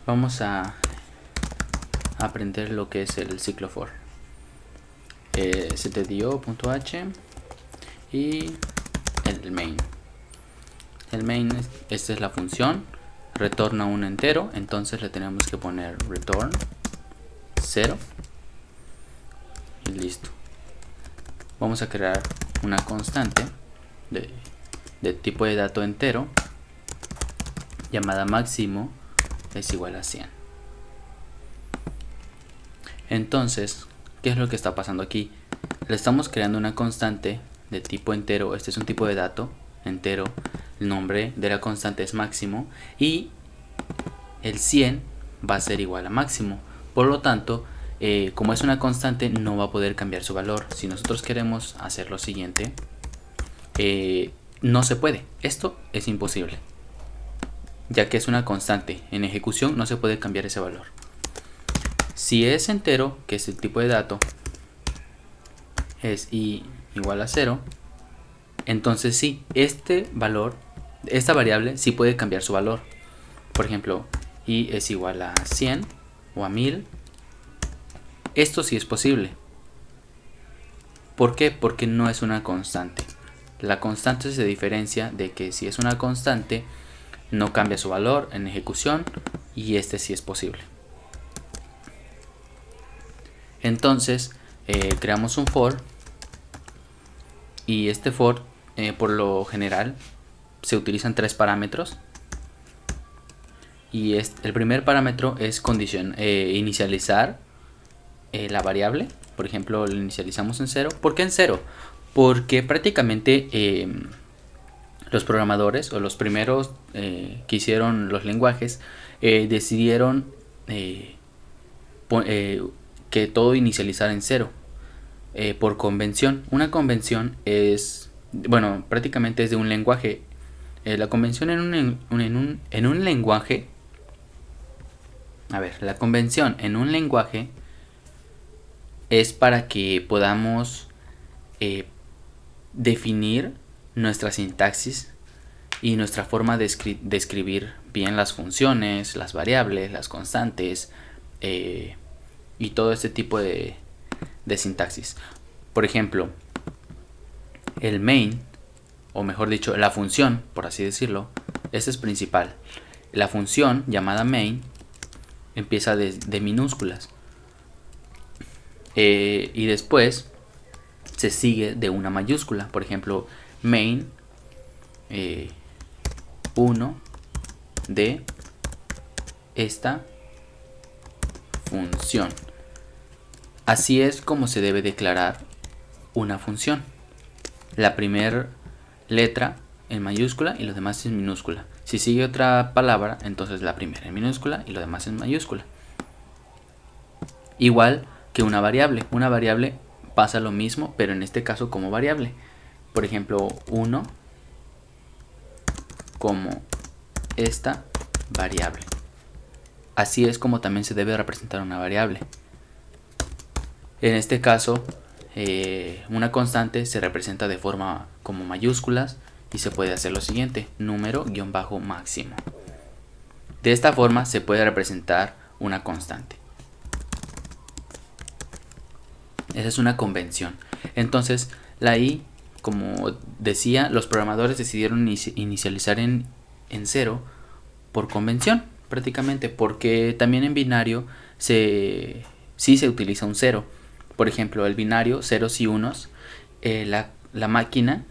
vamos a aprender lo que es el ciclo for. stdio.h y el main. El main, esta es la función, retorna un entero, entonces le tenemos que poner return 0 y listo. Vamos a crear una constante de tipo de dato entero llamada máximo es igual a 100. Entonces, ¿qué es lo que está pasando aquí? Le estamos creando una constante de tipo entero. Este es un tipo de dato entero. El nombre de la constante es máximo y el 100 va a ser igual a máximo. Por lo tanto, como es una constante, no va a poder cambiar su valor. Si nosotros queremos hacer lo siguiente, no se puede. Esto es imposible, ya que es una constante. En ejecución no se puede cambiar ese valor. Si es entero, que es el tipo de dato, es i igual a 0, entonces sí, esta variable sí puede cambiar su valor. Por ejemplo, i es igual a 100 o a 1000. Esto sí es posible. ¿Por qué? Porque no es una constante. La constante se diferencia de que si es una constante, no cambia su valor en ejecución, y este sí es posible. Entonces, creamos un for, y este for, por lo general, se utilizan 3 parámetros. Y el primer parámetro es inicializar la variable. Por ejemplo, lo inicializamos en 0. ¿Por qué en 0? Porque prácticamente los programadores o los primeros que hicieron los lenguajes decidieron que todo inicializara en 0 por convención. Una convención es, bueno, prácticamente es de un lenguaje. La convención en un lenguaje, la convención en un lenguaje es para que podamos definir nuestra sintaxis y nuestra forma de escribir bien las funciones, las variables, las constantes y todo este tipo de sintaxis. Por ejemplo, el main, o mejor dicho, la función, por así decirlo, este es principal. La función llamada main empieza de minúsculas y después se sigue de una mayúscula. Por ejemplo, main 1 de esta función. Así es como se debe declarar una función. La primera letra en mayúscula y lo demás en minúscula. Si sigue otra palabra, entonces la primera en minúscula y lo demás en mayúscula. Igual que una variable. Una variable pasa lo mismo, pero en este caso como variable. Por ejemplo, 1 como esta variable. Así es como también se debe representar una variable. En este caso, una constante se representa de forma como mayúsculas y se puede hacer lo siguiente: número-máximo. De esta forma se puede representar una constante. Esa es una convención. Entonces, la i, como decía, los programadores decidieron inicializar en 0 por convención, prácticamente, porque también en binario sí se utiliza un 0. Por ejemplo, el binario, ceros y unos, la máquina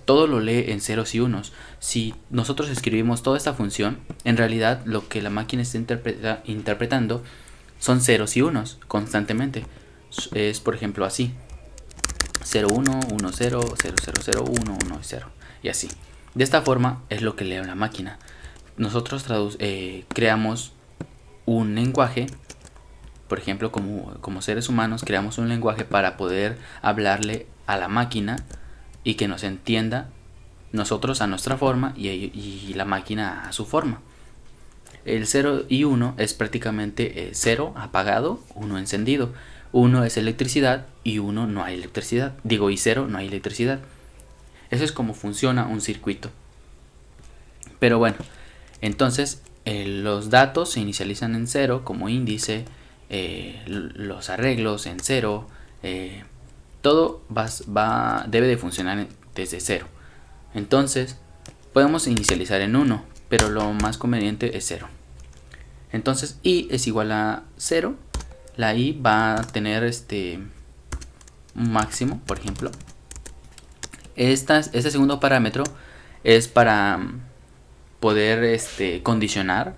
todo lo lee en ceros y unos. Si nosotros escribimos toda esta función, en realidad lo que la máquina está interpretando son ceros y unos constantemente. Es, por ejemplo, así: 0, 1, 1, 0, 0, 0, 0, 1, 1, 0 y así. De esta forma es lo que lee la máquina. Nosotros creamos un lenguaje. Por ejemplo, como seres humanos creamos un lenguaje para poder hablarle a la máquina y que nos entienda, nosotros a nuestra forma y la máquina a su forma. El 0 y 1 es prácticamente 0 apagado, 1 encendido. 1 es electricidad y 1 no hay electricidad. Y 0 no hay electricidad. Eso es como funciona un circuito. Pero bueno, entonces los datos se inicializan en 0 como índice, los arreglos en 0, todo debe de funcionar desde 0. Entonces podemos inicializar en 1, pero lo más conveniente es 0. Entonces i es igual a 0. La i va a tener un máximo, por ejemplo. Este segundo parámetro es para poder condicionar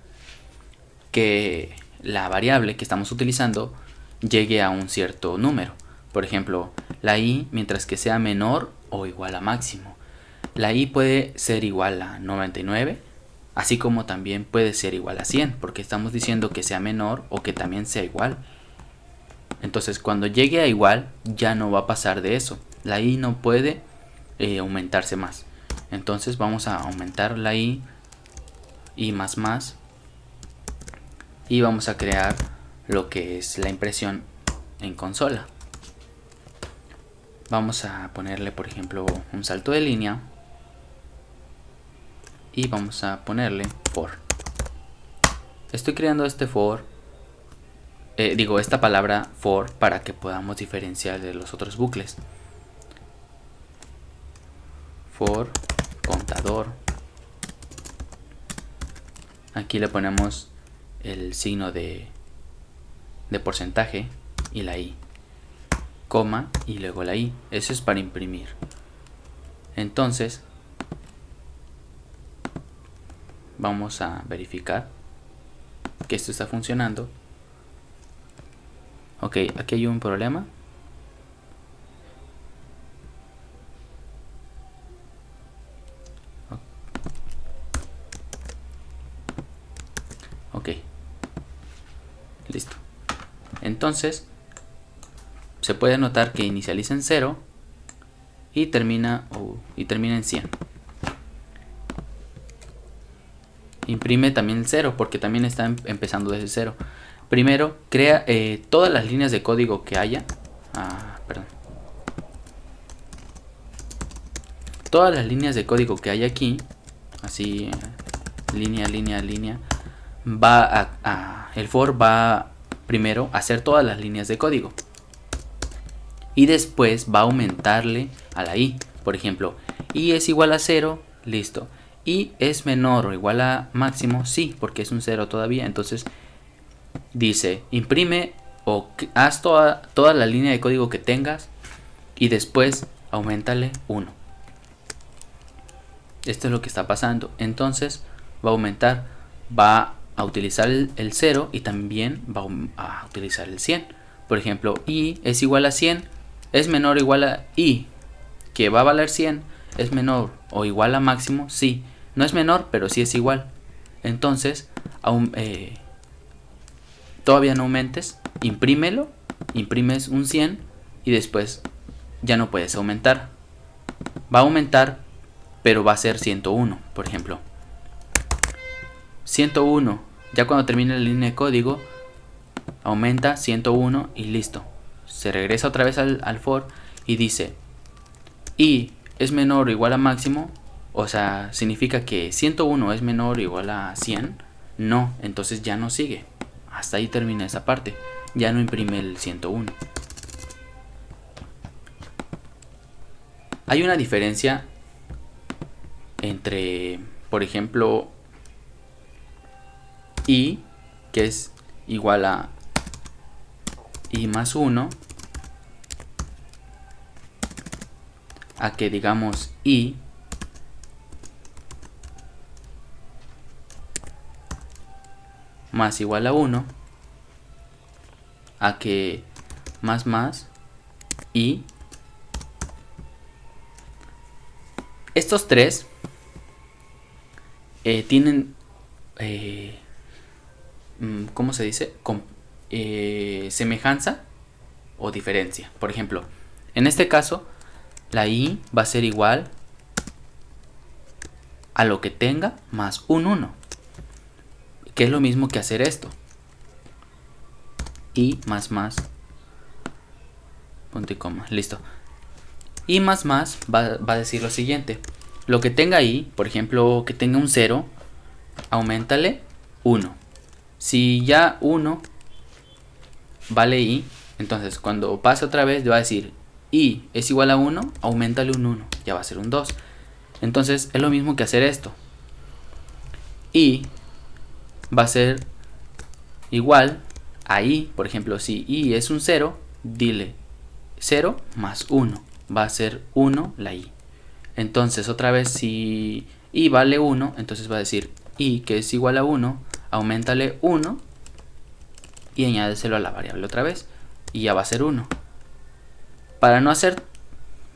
que la variable que estamos utilizando llegue a un cierto número. Por ejemplo, la i, mientras que sea menor o igual a máximo. La i puede ser igual a 99, así como también puede ser igual a 100, porque estamos diciendo que sea menor o que también sea igual. Entonces, cuando llegue a igual, ya no va a pasar de eso. La i no puede aumentarse más. Entonces vamos a aumentar la i más, y vamos a crear lo que es la impresión en consola. Vamos a ponerle, por ejemplo, un salto de línea y vamos a ponerle for. Estoy creando esta palabra for para que podamos diferenciar de los otros bucles. For contador. Aquí le ponemos el signo de porcentaje y la i, coma y luego la i. Eso es para imprimir. Entonces vamos a verificar que esto está funcionando. Ok, aquí hay un problema. Ok, listo. Entonces se puede notar que inicializa en 0 y termina en 100. Imprime también el 0 porque también está empezando desde 0. Primero crea todas las líneas de código que haya. Todas las líneas de código que hay aquí, así, línea. El for va primero a hacer todas las líneas de código y después va a aumentarle a la i. Por ejemplo, i es igual a 0, listo. I es menor o igual a máximo, sí, porque es un 0 todavía. Entonces dice, imprime o haz toda la línea de código que tengas y después aumentale 1. Esto es lo que está pasando. Entonces va a aumentar, va a utilizar el 0 y también va a utilizar el 100. Por ejemplo, i es igual a 100, es menor o igual a i, que va a valer 100, es menor o igual a máximo, sí. No es menor, pero sí es igual. Entonces, todavía no aumentes, imprímelo, imprimes un 100 y después ya no puedes aumentar. Va a aumentar, pero va a ser 101, por ejemplo. 101, ya cuando termine la línea de código, aumenta 101 y listo. Se regresa otra vez al for y dice, i es menor o igual a máximo, o sea, significa que 101 es menor o igual a 100. No, entonces ya no sigue. Hasta ahí termina esa parte. Ya no imprime el 101. Hay una diferencia entre, por ejemplo, i, que es igual a i más 1, a que digamos i más igual a 1, a que más i. Estos tres tienen, ¿cómo se dice? Semejanza o diferencia. Por ejemplo, en este caso, la i va a ser igual a lo que tenga más un 1, que es lo mismo que hacer esto. I más, punto y coma, listo. I más va a decir lo siguiente: lo que tenga i, por ejemplo, que tenga un 0, aumentale 1. Si ya 1 vale i, entonces cuando pase otra vez va a decir i es igual a 1, aumentale un 1, ya va a ser un 2. Entonces es lo mismo que hacer esto. I va a ser igual a i, por ejemplo, si i es un 0, dile 0 más 1, va a ser 1 la i. Entonces otra vez si i vale 1, entonces va a decir i que es igual a 1, aumentale 1 y añádeselo a la variable otra vez y ya va a ser 1. Para no hacer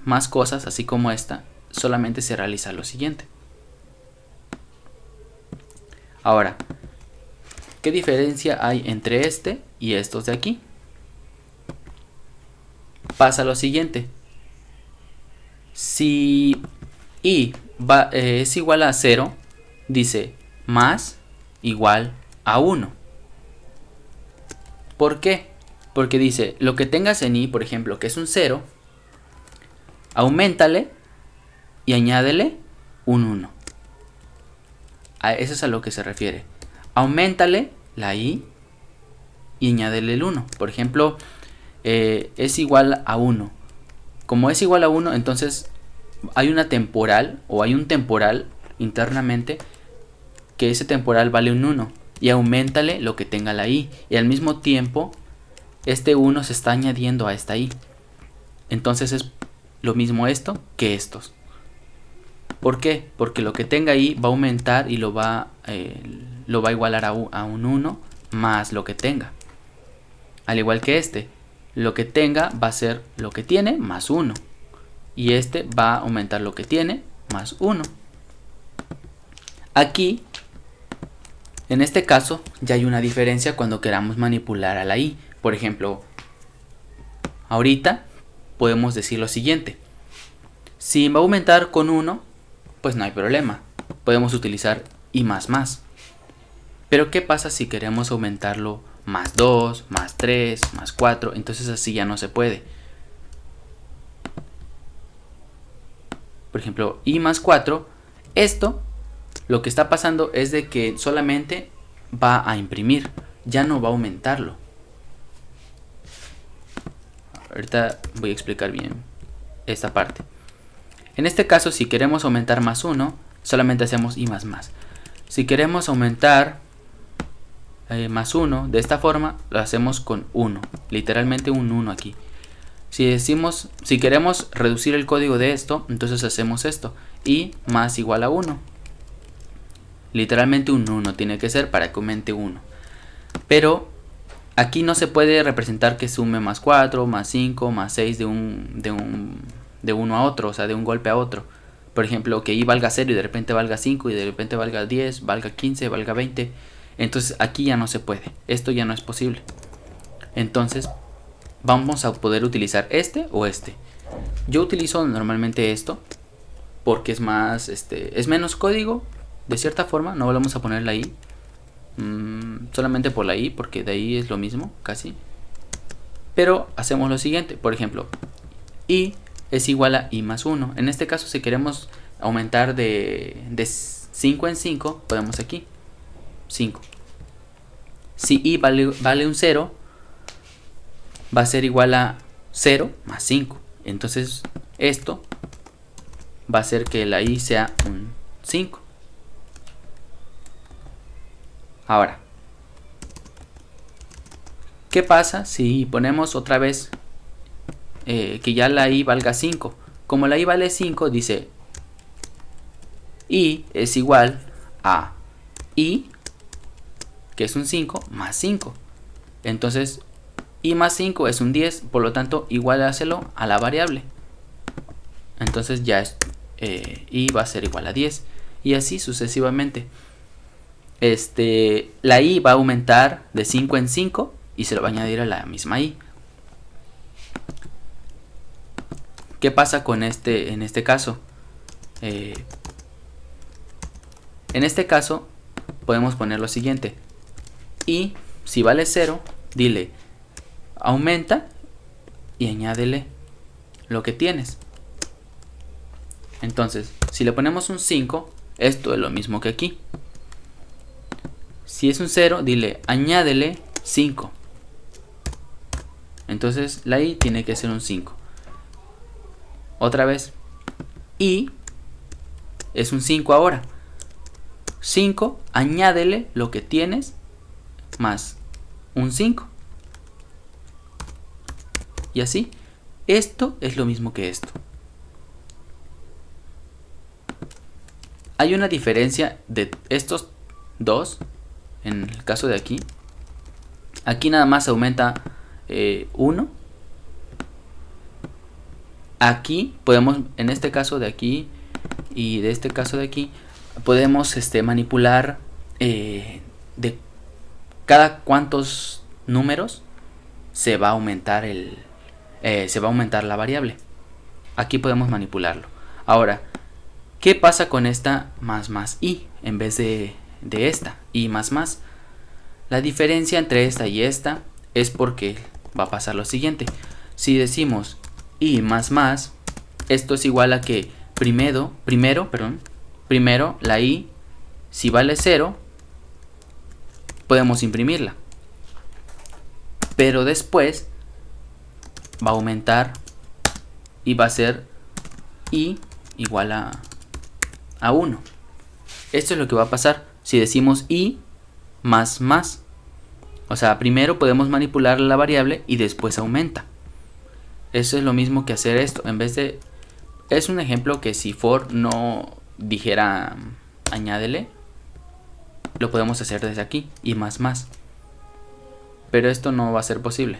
más cosas así como esta, solamente se realiza lo siguiente. Ahora, ¿qué diferencia hay entre este y estos de aquí? Pasa lo siguiente. Si i es igual a 0, dice más igual a 1. ¿Por qué? Porque dice, lo que tengas en i, por ejemplo, que es un 0, auméntale y añádele un 1. Eso es a lo que se refiere. Auméntale la i y añádele el 1. Por ejemplo, es igual a 1. Como es igual a 1, entonces hay una temporal o hay un temporal internamente que ese temporal vale un 1 y auméntale lo que tenga la i y al mismo tiempo este 1 se está añadiendo a esta i. Entonces es lo mismo esto que estos. ¿Por qué? Porque lo que tenga i va a aumentar y lo va a igualar a un 1 más lo que tenga. Al igual que este, lo que tenga va a ser lo que tiene más 1. Y este va a aumentar lo que tiene más 1. Aquí, en este caso, ya hay una diferencia cuando queramos manipular a la i. Por ejemplo, ahorita podemos decir lo siguiente. Si va a aumentar con 1, pues no hay problema. Podemos utilizar i más más. Pero ¿qué pasa si queremos aumentarlo más 2, más 3, más 4? Entonces así ya no se puede. Por ejemplo, i más 4, esto lo que está pasando es de que solamente va a imprimir, ya no va a aumentarlo. Ahorita voy a explicar bien esta parte. En este caso, si queremos aumentar más 1, solamente hacemos i más más. Si queremos aumentar más 1, de esta forma lo hacemos con 1, literalmente un 1 aquí. Si queremos reducir el código de esto, entonces hacemos esto, i más igual a 1. Literalmente un 1 tiene que ser para que aumente 1. Pero aquí no se puede representar que sume más 4, más 5, más 6 de uno a otro, o sea, de un golpe a otro. Por ejemplo, que i valga 0 y de repente valga 5 y de repente valga 10, valga 15, valga 20. Entonces aquí ya no se puede, esto ya no es posible. Entonces vamos a poder utilizar este o este. Yo utilizo normalmente esto porque es más, es menos código, de cierta forma. No volvemos a poner la i, solamente por la i, porque de ahí es lo mismo casi. Pero hacemos lo siguiente, por ejemplo, i es igual a i más 1. En este caso, si queremos aumentar de 5 en 5, podemos aquí 5. Si i vale un 0, va a ser igual a 0 más 5. Entonces esto va a hacer que la i sea un 5. Ahora, ¿qué pasa si ponemos otra vez que ya la i valga 5? Como la i vale 5, dice i es igual a i, que es un 5, más 5. Entonces i más 5 es un 10, por lo tanto igualárselo a la variable. Entonces ya es, i va a ser igual a 10 y así sucesivamente. La i va a aumentar de 5 en 5 y se lo va a añadir a la misma i. ¿Qué pasa con en este caso? En este caso podemos poner lo siguiente. I, si vale 0, dile aumenta y añádele lo que tienes. Entonces, si le ponemos un 5, esto es lo mismo que aquí. Si es un 0, dile añádele 5. Entonces la i tiene que ser un 5. Otra vez, i es un 5 ahora. 5, añádele lo que tienes más un 5. Y así, esto es lo mismo que esto. Hay una diferencia de estos dos. En el caso de aquí, aquí nada más aumenta 1. Aquí podemos, en este caso de aquí y de este caso de aquí, podemos manipular de cada cuántos números se va a aumentar la variable. Aquí podemos manipularlo. Ahora, ¿qué pasa con esta más i en vez de esta i más? La diferencia entre esta y esta es porque va a pasar lo siguiente. Si decimos i más, esto es igual a que primero la i, si vale 0, podemos imprimirla. Pero después va a aumentar y va a ser i igual a 1. Esto es lo que va a pasar si decimos i más. O sea, primero podemos manipular la variable y después aumenta. Eso es lo mismo que hacer esto. En vez de... Es un ejemplo que si for no dijera añádele, lo podemos hacer desde aquí, i más. Pero esto no va a ser posible.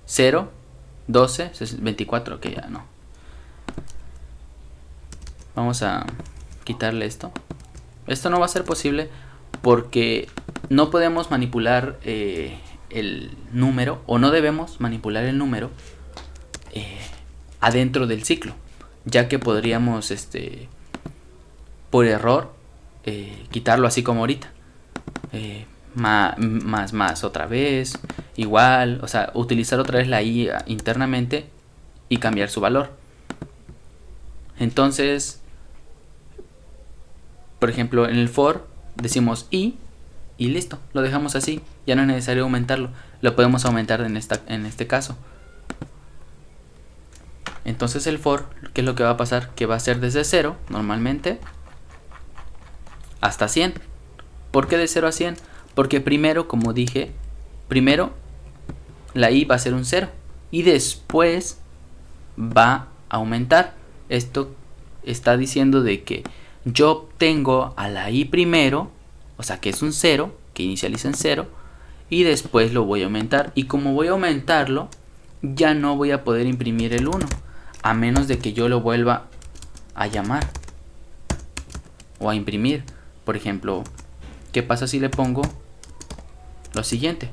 Cero, 12, 24, que ya no. Vamos a quitarle esto. Esto no va a ser posible porque no podemos manipular el número, o no debemos manipular el número adentro del ciclo, ya que podríamos por error quitarlo así como ahorita. Más otra vez, igual, o sea, utilizar otra vez la i internamente y cambiar su valor. Entonces, por ejemplo, en el for decimos i y listo, lo dejamos así, ya no es necesario aumentarlo, lo podemos aumentar en este caso. Entonces el for, ¿qué es lo que va a pasar? Que va a ser desde 0 normalmente hasta 100. ¿Por qué de 0 a 100? Porque primero, como dije, primero la i va a ser un 0 y después va a aumentar. Esto está diciendo de que yo obtengo a la i primero, o sea que es un 0, que inicializa en 0, y después lo voy a aumentar. Y como voy a aumentarlo, ya no voy a poder imprimir el 1, a menos de que yo lo vuelva a llamar o a imprimir. Por ejemplo, ¿qué pasa si le pongo lo siguiente?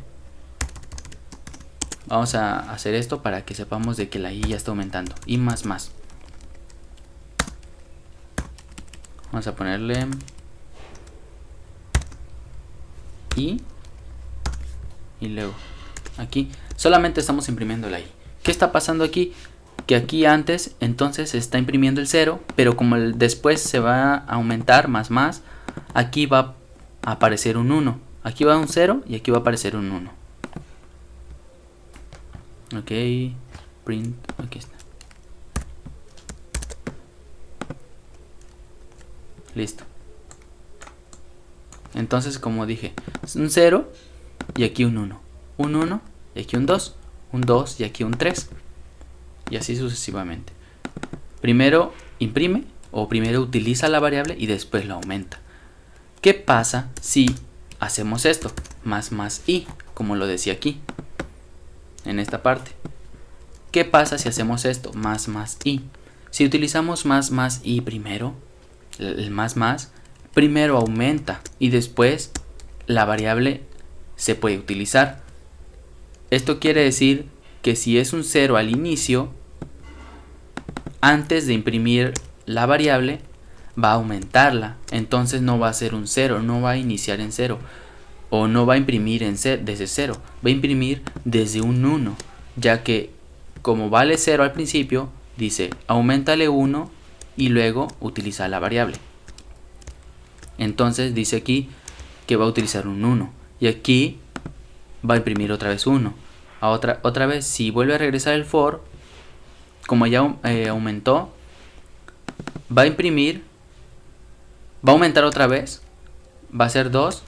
Vamos a hacer esto para que sepamos de que la i ya está aumentando. I más. Vamos a ponerle i y luego aquí solamente estamos imprimiendo la i. ¿Qué está pasando aquí? Que aquí antes entonces se está imprimiendo el 0, pero como después se va a aumentar más, aquí va a aparecer un 1. Aquí va un 0 y aquí va a aparecer un 1. Ok, print, aquí está. Listo. Entonces, como dije, es un 0 y aquí un 1. Un 1 y aquí un 2. Un 2 y aquí un 3. Y así sucesivamente. Primero imprime o primero utiliza la variable y después lo aumenta. ¿Qué pasa si hacemos esto? Más i, como lo decía aquí, en esta parte. ¿Qué pasa si hacemos esto? Más i. Si utilizamos más i primero, el más primero aumenta y después la variable se puede utilizar. Esto quiere decir que si es un 0 al inicio, antes de imprimir la variable va a aumentarla, entonces no va a ser un 0, no va a iniciar en 0 o no va a imprimir desde 0, va a imprimir desde un 1, ya que como vale 0 al principio, dice auméntale 1 y luego utiliza la variable. Entonces dice aquí que va a utilizar un 1 y aquí va a imprimir otra vez 1. Otra vez, si vuelve a regresar el for, como ya aumentó, va a imprimir, va a aumentar otra vez, va a ser 2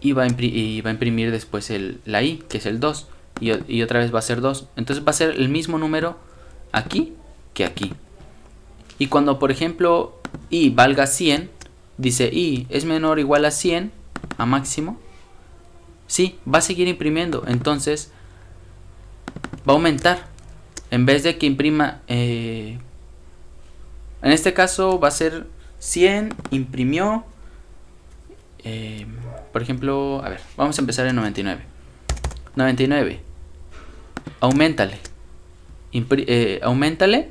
y va a imprimir después la i, que es el 2, y otra vez va a ser 2. Entonces va a ser el mismo número aquí que aquí. Y cuando, por ejemplo, i valga 100, dice i es menor o igual a 100, a máximo, sí, va a seguir imprimiendo. Entonces va a aumentar. En vez de que imprima, en este caso va a ser 100, imprimió, por ejemplo, a ver, vamos a empezar en 99. 99, auméntale, auméntale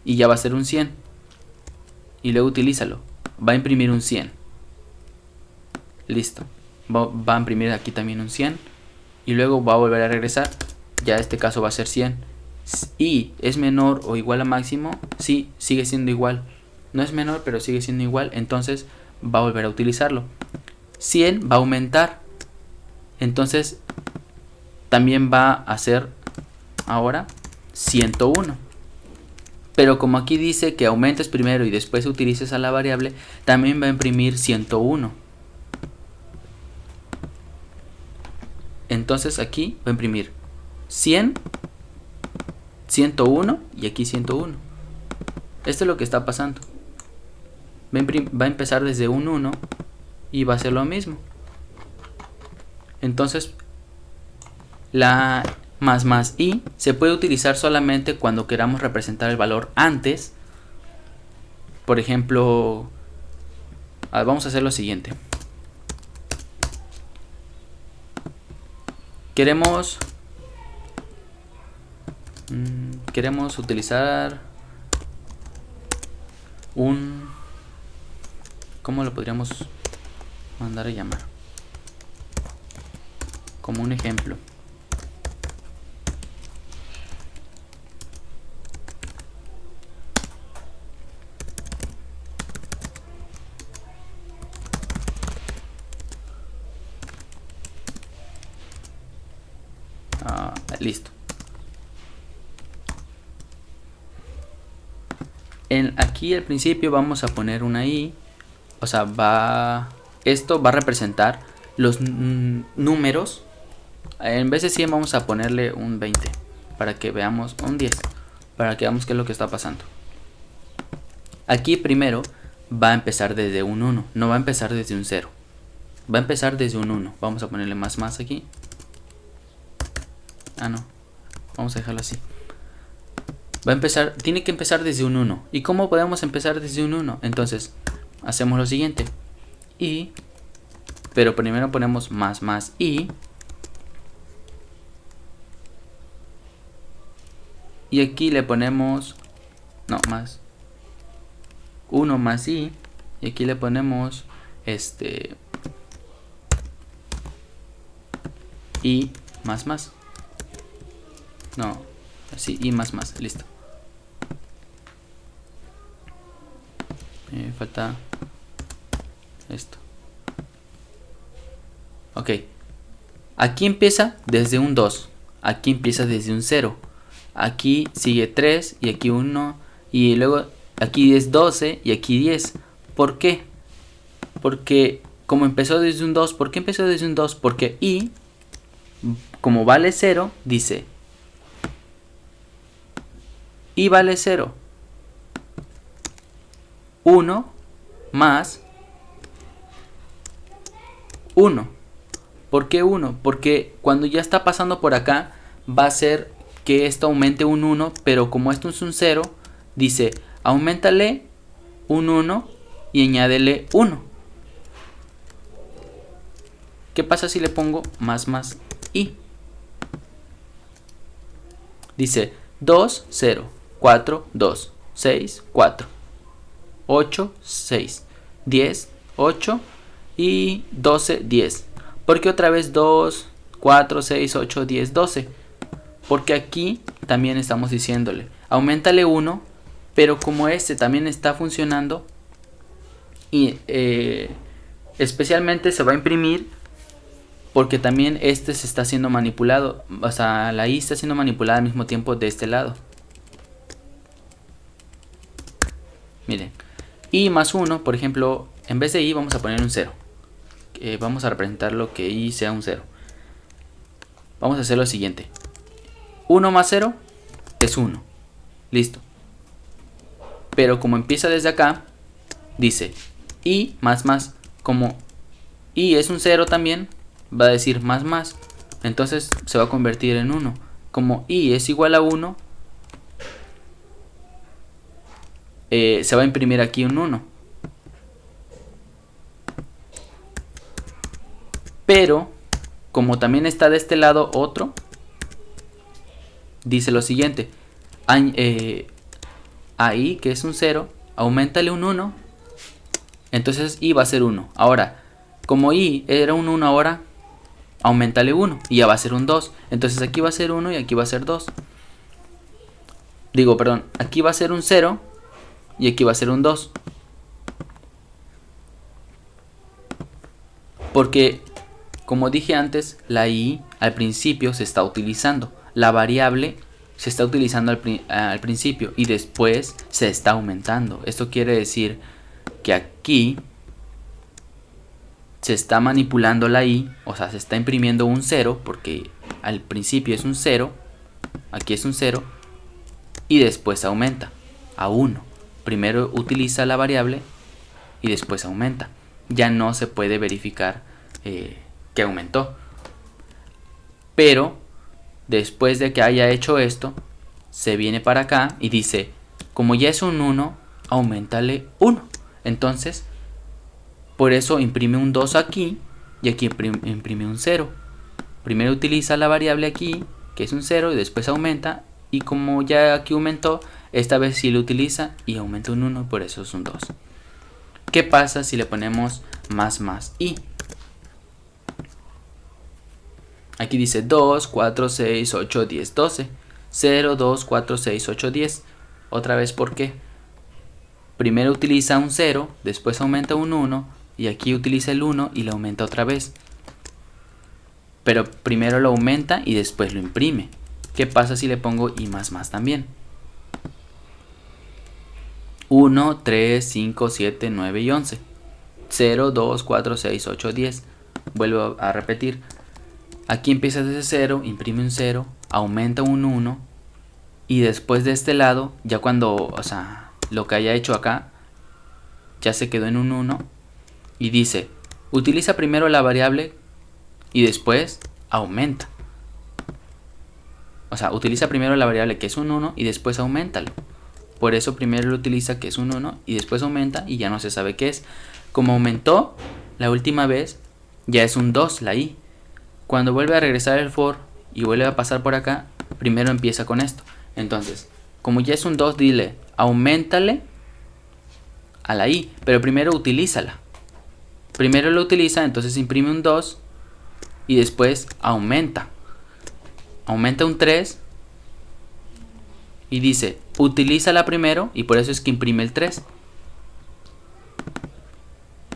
y ya va a ser un 100. Y luego utilízalo, va a imprimir un 100. Listo, va a imprimir aquí también un 100 y luego va a volver a regresar. Ya este caso va a ser 100. Y es menor o igual a máximo, sí, sigue siendo igual. No es menor, pero sigue siendo igual. Entonces va a volver a utilizarlo. 100 va a aumentar. Entonces también va a ser ahora 101. Pero como aquí dice que aumentes primero y después utilices a la variable, también va a imprimir 101. Entonces aquí va a imprimir 100, 101 y aquí 101. Esto es lo que está pasando. Va a empezar desde un 1 y va a hacer lo mismo. Entonces la más i se puede utilizar solamente cuando queramos representar el valor antes. Por ejemplo, vamos a hacer lo siguiente. Queremos utilizar un... ¿Cómo lo podríamos mandar a llamar? Como un ejemplo. Listo. Aquí al principio vamos a poner una i, o sea, esto va a representar los números. En vez de 100 vamos a ponerle un 20 para que veamos, un 10 para que veamos qué es lo que está pasando. Aquí primero va a empezar desde un 1, no va a empezar desde un 0, va a empezar desde un 1. Vamos a ponerle más aquí. No, vamos a dejarlo así. Va a empezar, tiene que empezar desde un 1. ¿Y cómo podemos empezar desde un 1? Entonces, hacemos lo siguiente. Pero primero ponemos más i. Y aquí le ponemos, más 1 más i. Y aquí le ponemos i más. Así, y más, listo. Falta esto. Ok. Aquí empieza desde un 2. Aquí empieza desde un 0. Aquí sigue 3 y aquí 1. Y luego aquí es 12 y aquí 10. ¿Por qué? Porque como empezó desde un 2. ¿Por qué empezó desde un 2? Porque i, como vale 0, dice i vale 0. 1 más 1. ¿Por qué 1? Porque cuando ya está pasando por acá va a ser que esto aumente un 1, pero como esto es un 0, dice auméntale un 1 y añádele 1. ¿Qué pasa si le pongo más i? Dice 2, 0, 4, 2, 6, 4, 8, 6, 10, 8 y 12, 10. ¿Por qué otra vez 2, 4, 6, 8, 10, 12? Porque aquí también estamos diciéndole auméntale 1, pero como este también está funcionando, y especialmente se va a imprimir porque también este se está siendo manipulado, o sea, la i está siendo manipulada al mismo tiempo de este lado. Miren, i más 1, por ejemplo, en vez de i vamos a poner un 0. Vamos a representar lo que i sea un 0. Vamos a hacer lo siguiente. 1 más 0 es 1. Listo. Pero como empieza desde acá, dice i más más. Como i es un 0 también, va a decir más más. Entonces se va a convertir en 1. Como i es igual a 1, se va a imprimir aquí un 1. Pero como también está de este lado otro, dice lo siguiente. A i, que es un 0, auméntale un 1. Entonces i va a ser 1. Ahora, como i era un 1 ahora, auméntale 1 y ya va a ser un 2. Entonces aquí va a ser 1 y aquí va a ser 2. Digo, perdón, aquí va a ser un 0 y aquí va a ser un 2. Porque, como dije antes, la i al principio se está utilizando. La variable se está utilizando al principio y después se está aumentando. Esto quiere decir que aquí se está manipulando la i, o sea, se está imprimiendo un 0, porque al principio es un 0, aquí es un 0, y después aumenta a 1. Primero utiliza la variable y después aumenta. Ya no se puede verificar que aumentó. Pero después de que haya hecho esto, se viene para acá y dice, como ya es un 1, auméntale 1. Entonces, por eso imprime un 2 aquí y aquí imprime un 0. Primero utiliza la variable aquí, que es un 0, y después aumenta. Y como ya aquí aumentó, esta vez sí lo utiliza y aumenta un 1, por eso es un 2. ¿Qué pasa si le ponemos más i? Aquí dice 2, 4, 6, 8, 10, 12. 0, 2, 4, 6, 8, 10. Otra vez, ¿por qué? Primero utiliza un 0, después aumenta un 1, y aquí utiliza el 1 y lo aumenta otra vez. Pero primero lo aumenta y después lo imprime. ¿Qué pasa si le pongo i más también? 1, 3, 5, 7, 9 y 11. 0, 2, 4, 6, 8, 10. Vuelvo a repetir. Aquí empieza desde 0, imprime un 0, aumenta un 1. Y después de este lado, ya cuando, o sea, lo que haya hecho acá, ya se quedó en un 1. Y dice, utiliza primero la variable y después aumenta. O sea, utiliza primero la variable que es un 1 y después auméntalo. Por eso primero lo utiliza que es un 1 y después aumenta y ya no se sabe qué es. Como aumentó la última vez, ya es un 2 la i. Cuando vuelve a regresar el for y vuelve a pasar por acá, primero empieza con esto. Entonces, como ya es un 2, dile, auméntale a la i, pero primero utilízala. Primero lo utiliza, entonces imprime un 2 y después aumenta. Aumenta un 3 y dice, utilízala primero, y por eso es que imprime el 3.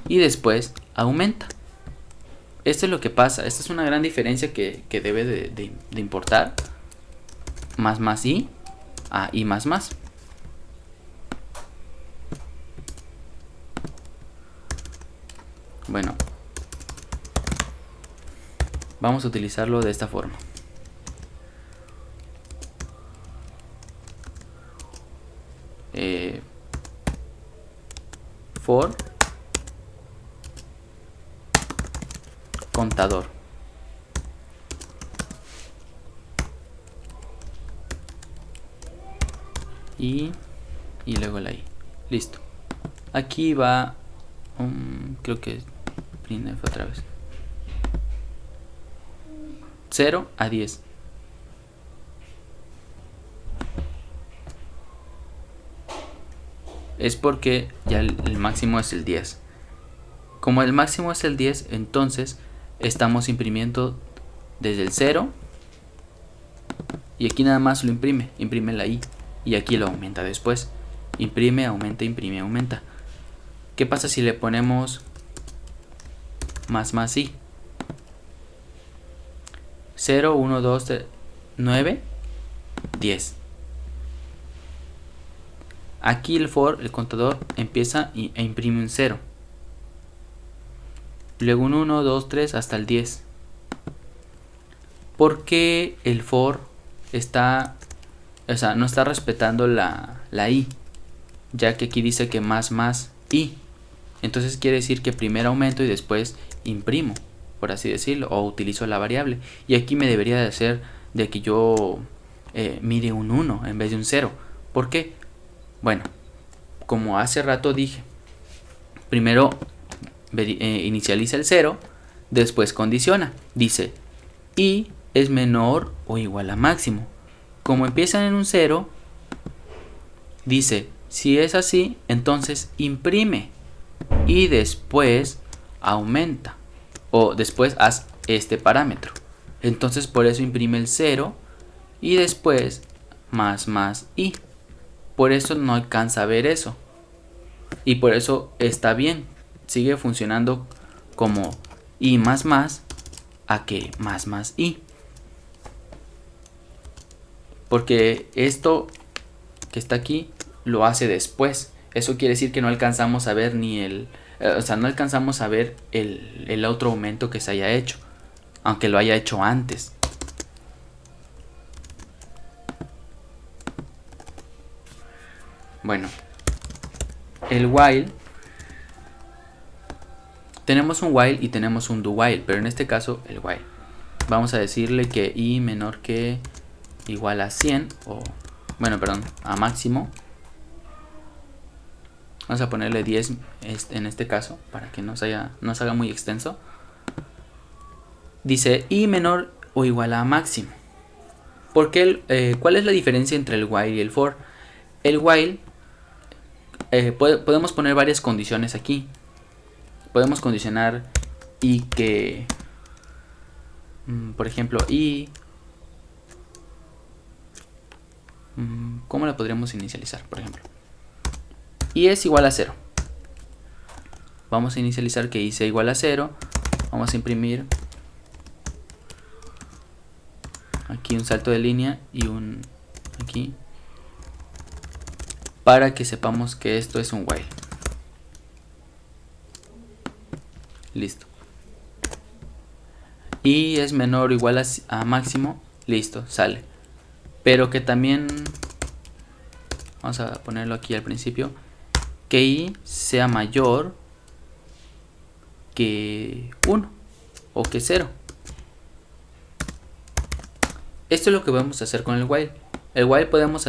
Y después aumenta. Esto es lo que pasa. Esta es una gran diferencia que debe de importar. Más i a i más. Bueno, vamos a utilizarlo de esta forma. For contador. Y luego la i. Listo. Aquí va creo que printf otra vez. 0 a 10. Es porque ya el máximo es el 10. Como el máximo es el 10, entonces estamos imprimiendo desde el 0 y aquí nada más lo imprime la i. y aquí lo aumenta después. Imprime, aumenta, imprime, aumenta. ¿Qué pasa si le ponemos más i? 0, 1, 2, 3, 9, 10. Aquí el for, el contador, empieza e imprime un 0. Luego un 1, 2, 3 hasta el 10. ¿Por qué el for está, no está respetando la i? Ya que aquí dice que más i. Entonces quiere decir que primero aumento y después imprimo, por así decirlo, o utilizo la variable. Y aquí me debería de hacer de que yo mire un 1 en vez de un 0. ¿Por qué? Bueno, como hace rato dije, primero inicializa el 0, después condiciona. Dice, i es menor o igual a máximo. Como empiezan en un 0, dice, si es así, entonces imprime y después aumenta, o después haz este parámetro. Entonces por eso imprime el 0 y después más i. Por eso no alcanza a ver eso, y por eso está bien, sigue funcionando como i más a que más i, porque esto que está aquí lo hace después. Eso quiere decir que no alcanzamos a ver ni no alcanzamos a ver el otro aumento que se haya hecho, aunque lo haya hecho antes. Bueno, el while, tenemos un while y tenemos un do while, pero en este caso el while, vamos a decirle que i menor que igual a 100, o bueno, perdón, a máximo. Vamos a ponerle 10 en este caso para que no se haga muy extenso. Dice i menor o igual a máximo. Porque ¿cuál es la diferencia entre el while y el for? El while podemos poner varias condiciones aquí. Podemos condicionar y que, por ejemplo, y ¿cómo la podríamos inicializar? Por ejemplo, y es igual a 0. Vamos a inicializar que y sea igual a 0. Vamos a imprimir aquí un salto de línea y un aquí, para que sepamos que esto es un while. Listo. Y es menor o igual a máximo. Listo, sale. Pero que también, vamos a ponerlo aquí al principio, que i sea mayor que 1 o que 0. Esto es lo que vamos a hacer con el while. El while podemos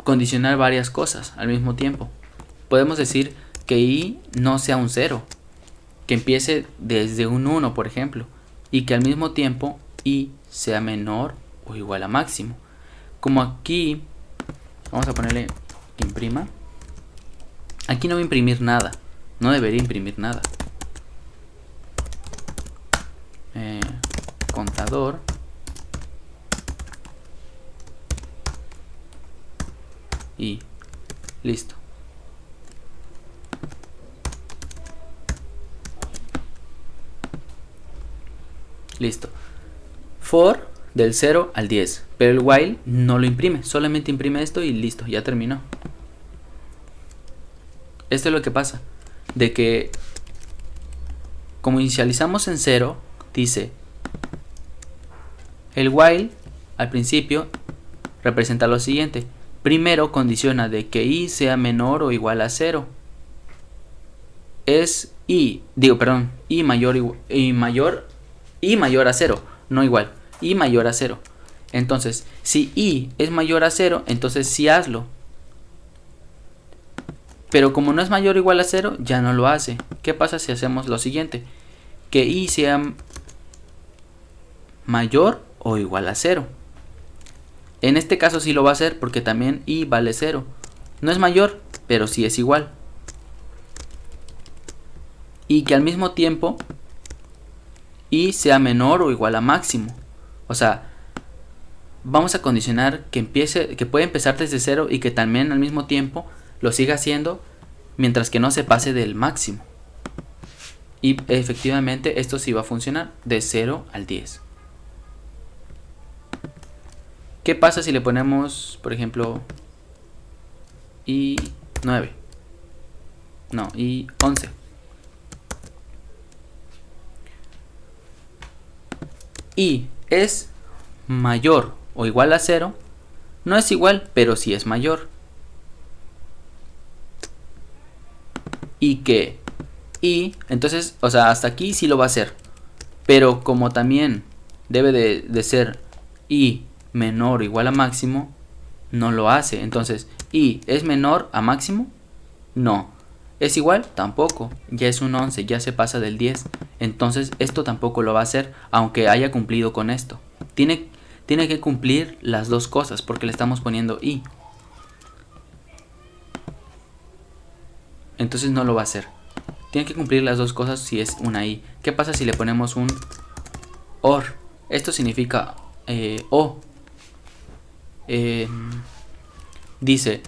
condicionar varias cosas al mismo tiempo. Podemos decir que i no sea un 0, que empiece desde un 1, por ejemplo, y que al mismo tiempo i sea menor o igual a máximo. Como aquí, vamos a ponerle que imprima. Aquí no va a imprimir nada, no debería imprimir nada. Contador. Y listo. Listo. For del 0 al 10. Pero el while no lo imprime. Solamente imprime esto y listo. Ya terminó. Esto es lo que pasa. De que como inicializamos en 0, dice el while al principio representa lo siguiente. Primero condiciona de que i sea menor o igual a 0. Es i mayor a 0, no igual, i mayor a 0. Entonces, si i es mayor a 0, entonces sí hazlo. Pero como no es mayor o igual a 0, ya no lo hace. ¿Qué pasa si hacemos lo siguiente? Que i sea mayor o igual a 0. En este caso sí lo va a hacer porque también i vale 0. No es mayor, pero sí es igual. Y que al mismo tiempo i sea menor o igual a máximo. O sea, vamos a condicionar que puede empezar desde 0 y que también al mismo tiempo lo siga haciendo mientras que no se pase del máximo. Y efectivamente esto sí va a funcionar de 0 al 10. ¿Qué pasa si le ponemos, por ejemplo, i9? No, i11. Y es mayor o igual a 0. No es igual, pero sí es mayor. Entonces, o sea, hasta aquí sí lo va a hacer. Pero como también debe de ser i menor o igual a máximo, no lo hace. Entonces, i es menor a máximo, no. ¿Es igual? Tampoco. Ya es un 11, ya se pasa del 10. Entonces esto tampoco lo va a hacer, aunque haya cumplido con esto. Tiene que cumplir las dos cosas porque le estamos poniendo i. Entonces no lo va a hacer. Tiene que cumplir las dos cosas si es una i. ¿Qué pasa si le ponemos un or? Esto significa o. Dice,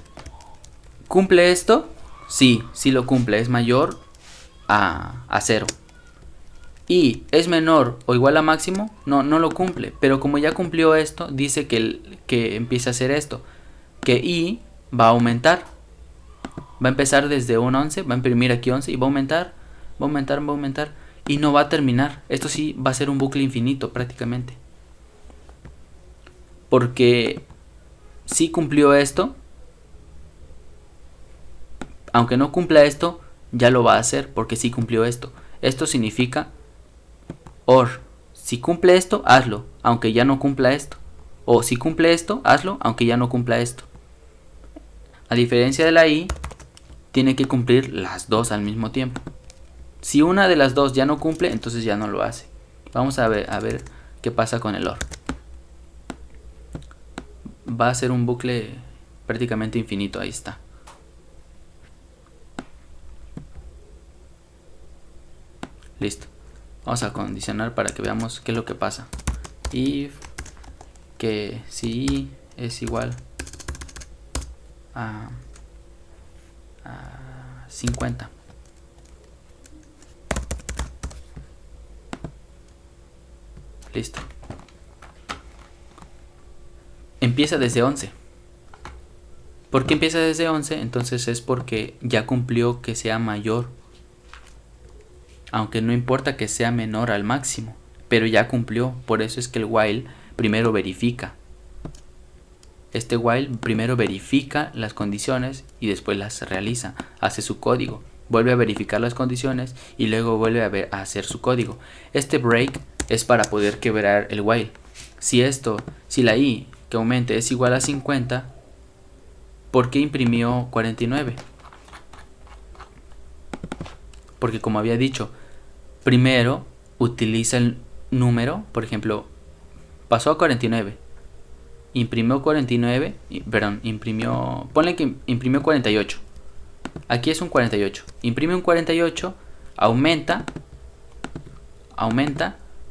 ¿cumple esto? Sí, sí lo cumple, es mayor a 0. ¿Y es menor o igual a máximo? No, no lo cumple, pero como ya cumplió esto, dice que empieza a hacer esto, que i va a aumentar. Va a empezar desde un 11, va a imprimir aquí 11 y va a aumentar, va a aumentar, va a aumentar y no va a terminar. Esto sí va a ser un bucle infinito prácticamente. Porque si cumplió esto, aunque no cumpla esto, ya lo va a hacer porque sí cumplió esto. Esto significa or. Si cumple esto, hazlo, aunque ya no cumpla esto. O si cumple esto, hazlo, aunque ya no cumpla esto. A diferencia de la i, tiene que cumplir las dos al mismo tiempo. Si una de las dos ya no cumple, entonces ya no lo hace. Vamos a ver qué pasa con el or. Va a ser un bucle prácticamente infinito, ahí está. Listo. Vamos a condicionar para que veamos qué es lo que pasa. If que si es igual a 50. Listo. Empieza desde 11. ¿Por qué empieza desde 11? Entonces es porque ya cumplió que sea mayor. Aunque no importa que sea menor al máximo, pero ya cumplió. Por eso es que el while primero verifica. Este while primero verifica las condiciones y después las realiza. Hace su código, vuelve a verificar las condiciones y luego vuelve a hacer su código. Este break es para poder quebrar el while. Si la i que aumente es igual a 50, ¿por qué imprimió 49? Porque como había dicho, primero utiliza el número, por ejemplo, pasó a 49, imprimió 49, ponle que imprimió 48, aquí es un 48, imprime un 48, aumenta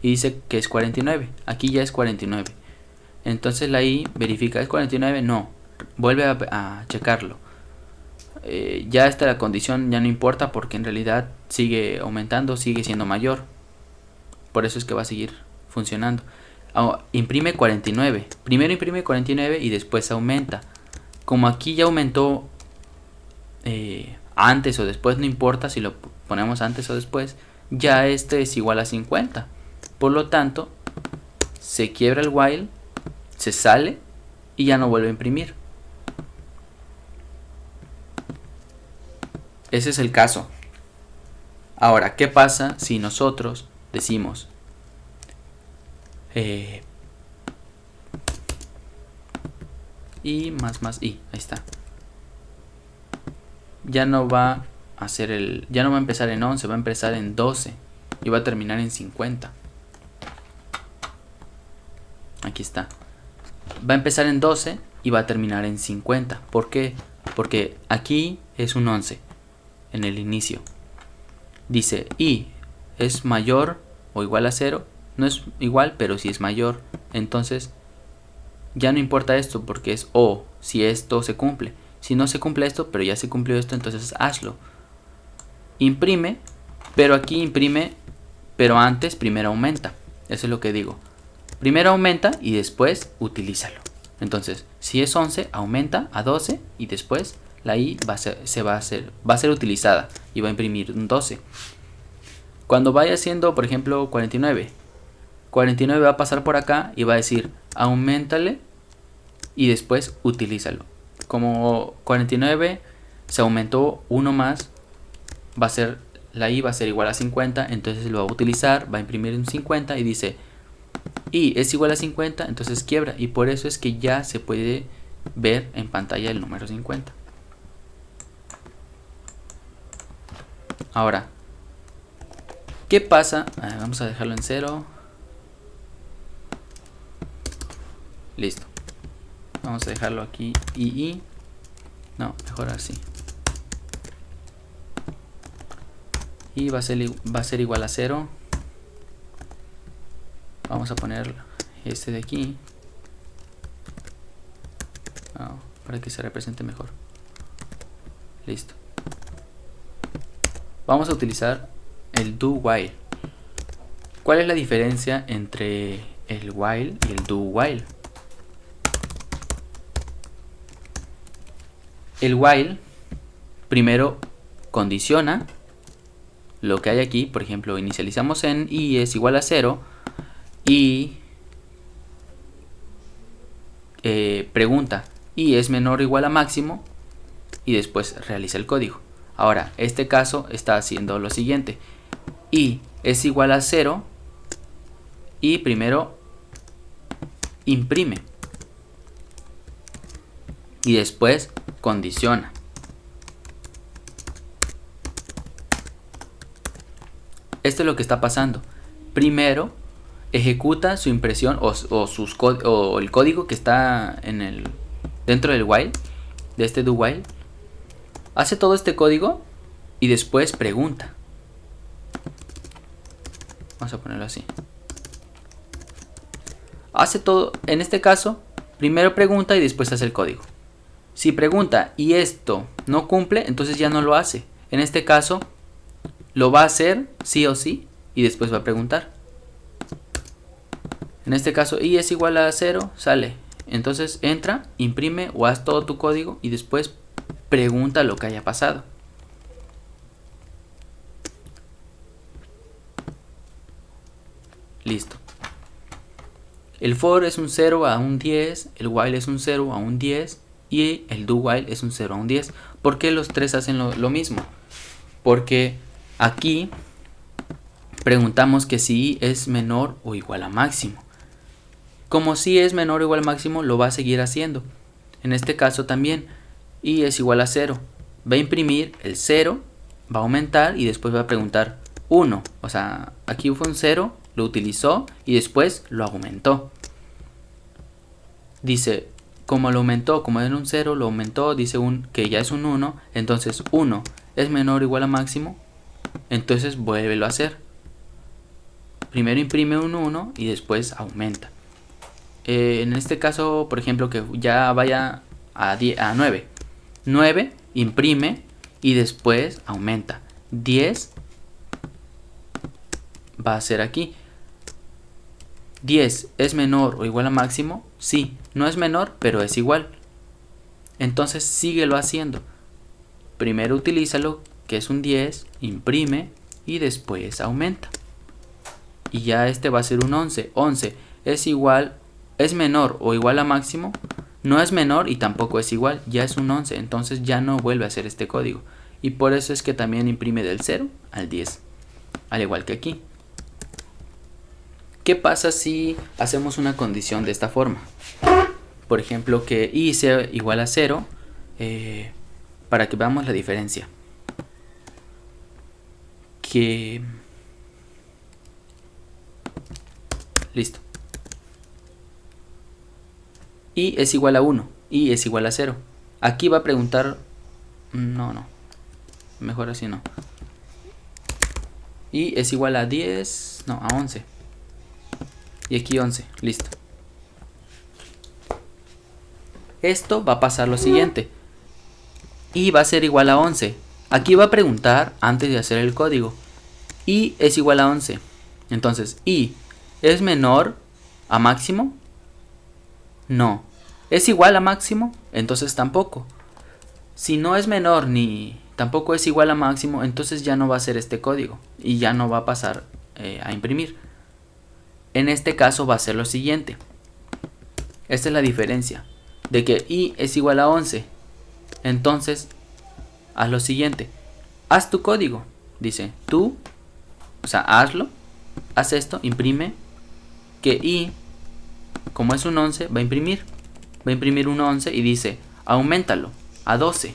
y dice que es 49, aquí ya es 49, entonces la i verifica, ¿es 49? No, vuelve a checarlo. Ya esta la condición ya no importa porque en realidad sigue aumentando, sigue siendo mayor. Por eso es que va a seguir funcionando. Imprime 49. Primero imprime 49 y después aumenta. Como aquí ya aumentó antes o después, no importa si lo ponemos antes o después, ya este es igual a 50. Por lo tanto, se quiebra el while, se sale y ya no vuelve a imprimir. Ese es el caso. Ahora, ¿qué pasa si nosotros decimos y más i? Ahí está. Ya no va a hacer ya no va a empezar en 11, va a empezar en 12 y va a terminar en 50. Aquí está. Va a empezar en 12 y va a terminar en 50. ¿Por qué? Porque aquí es un 11 en el inicio. Dice i es mayor o igual a 0. No es igual, pero sí es mayor. Entonces ya no importa esto porque es o, si esto se cumple. Si no se cumple esto, pero ya se cumplió esto, entonces hazlo. Imprime, pero aquí imprime, pero antes primero aumenta. Eso es lo que digo. Primero aumenta y después utilízalo. Entonces, si es 11, aumenta a 12 y después la i va a ser utilizada y va a imprimir un 12. Cuando vaya siendo, por ejemplo, 49 va a pasar por acá y va a decir aumentale y después utilízalo. Como 49 se aumentó uno más, va a ser la i va a ser igual a 50, entonces lo va a utilizar, va a imprimir un 50 y dice y es igual a 50, entonces quiebra, y por eso es que ya se puede ver en pantalla el número 50. Ahora, ¿qué pasa? Vamos a dejarlo en 0. Listo. Vamos a dejarlo aquí y no, mejor así. Y va a ser igual a 0. Vamos a poner este de aquí para que se represente mejor. Listo. Vamos a utilizar el do while. ¿Cuál es la diferencia entre el while y el do while? El while primero condiciona lo que hay aquí. Por ejemplo, inicializamos en i es igual a 0 y pregunta i es menor o igual a máximo y después realiza el código. Ahora, este caso está haciendo lo siguiente: i es igual a 0 y primero imprime y después condiciona. Esto es lo que está pasando. Primero ejecuta su impresión o el código que está dentro del while, de este do while. Hace todo este código y después pregunta. Vamos a ponerlo así. Hace todo, en este caso, primero pregunta y después hace el código. Si pregunta y esto no cumple, entonces ya no lo hace. En este caso, lo va a hacer sí o sí y después va a preguntar. En este caso, i es igual a 0, sale. Entonces entra, imprime o haz todo tu código y después pregunta lo que haya pasado. Listo. El for es un 0 a un 10, el while es un 0 a un 10 y el do while es un 0 a un 10. ¿Por qué los tres hacen lo mismo? Porque aquí preguntamos que si es menor o igual a máximo. Como si es menor o igual a máximo, lo va a seguir haciendo. En este caso también, i es igual a 0. Va a imprimir el 0, va a aumentar y después va a preguntar 1. O sea, aquí fue un 0, lo utilizó y después lo aumentó. Dice, como lo aumentó, como era un 0, lo aumentó, dice que ya es un 1. Entonces 1 es menor o igual a máximo. Entonces vuélvelo a hacer. Primero imprime un 1 y después aumenta. En este caso, por ejemplo, que ya vaya a 9. 9 imprime y después aumenta. 10 va a ser aquí. 10 es menor o igual a máximo. Sí, no es menor, pero es igual. Entonces síguelo haciendo. Primero utilízalo, que es un 10, imprime y después aumenta. Y ya este va a ser un 11. 11 es menor o igual a máximo. No es menor y tampoco es igual, ya es un 11, entonces ya no vuelve a hacer este código. Y por eso es que también imprime del 0 al 10, al igual que aquí. ¿Qué pasa si hacemos una condición de esta forma? Por ejemplo, que i sea igual a 0, para que veamos la diferencia. Listo. i es igual a 1, i es igual a 0. Aquí va a preguntar, no, mejor así no. i es igual a 10, no, a 11. Y aquí 11, listo. esto va a pasar lo siguiente. Y va a ser igual a 11. Aquí va a preguntar antes de hacer el código. Y es igual a 11. Entonces, ¿y es menor a máximo? No. ¿Es igual a máximo? Entonces tampoco. Si no es menor ni tampoco es igual a máximo, entonces ya no va a ser este código. Y ya no va a pasar a imprimir. En este caso va a ser lo siguiente. Esta es la diferencia. De que y es igual a 11. Entonces, haz lo siguiente. Haz tu código. Dice, tú, o sea, hazlo. Haz esto, imprime. Que y, como es un 11, va a imprimir. Va a imprimir un 11 y dice, auméntalo a 12.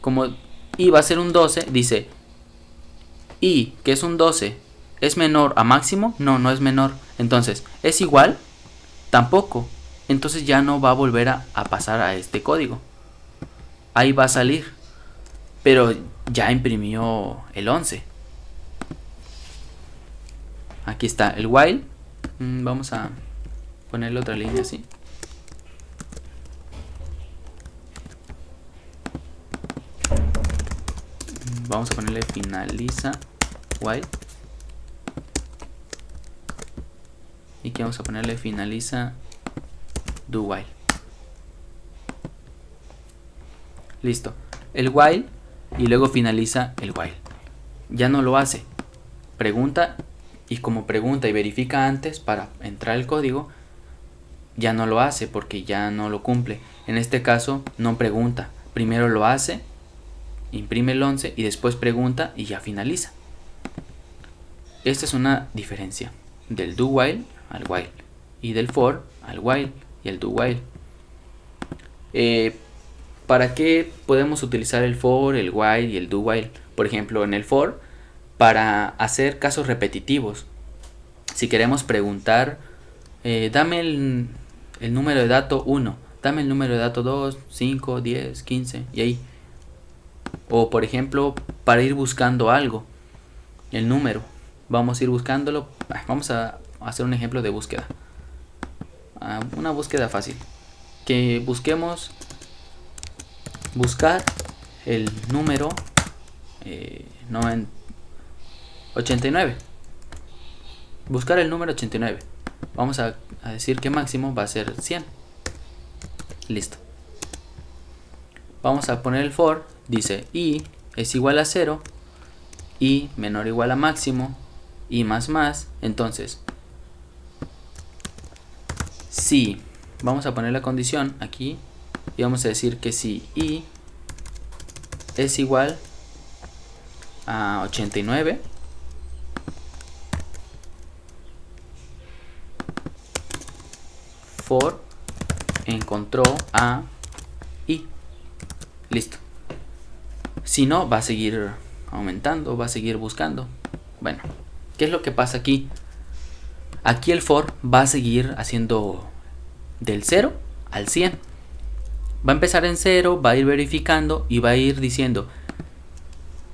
Como y va a ser un 12, dice, y, que es un 12, ¿es menor a máximo? No, no es menor. Entonces, ¿es igual? Tampoco. Entonces ya no va a volver a pasar a este código. Ahí va a salir. Pero ya imprimió el 11. Aquí está el while. Vamos a ponerle otra línea así. Vamos a ponerle finaliza while. Y aquí vamos a ponerle finaliza do while. Listo. El while y luego finaliza el while. Ya no lo hace. Pregunta y como pregunta y verifica antes para entrar el código, ya no lo hace porque ya no lo cumple. En este caso no pregunta. Primero lo hace, imprime el 11 y después pregunta y ya finaliza. Esta es una diferencia del do while al while y del for al while y el do while. ¿Para qué podemos utilizar el for, el while y el do while? Por ejemplo, en el for, para hacer casos repetitivos. Si queremos preguntar, dame el número de dato 1, dame el número de dato 2, 5, 10, 15 y ahí. O por ejemplo, para ir buscando algo, el número, vamos a ir buscándolo. Vamos a hacer un ejemplo de búsqueda. Una búsqueda fácil. Que busquemos buscar el número 89. Buscar el número 89. Vamos a decir que máximo va a ser 100. Listo. Vamos a poner el for. Dice y es igual a 0. Y menor o igual a máximo. Y más. Entonces, si vamos a poner la condición aquí. Y vamos a decir que si y es igual a 89, for encontró a y. Listo. Si no, va a seguir aumentando, va a seguir buscando. Bueno, ¿qué es lo que pasa aquí? Aquí el for va a seguir haciendo del 0 al 100. Va a empezar en 0, va a ir verificando y va a ir diciendo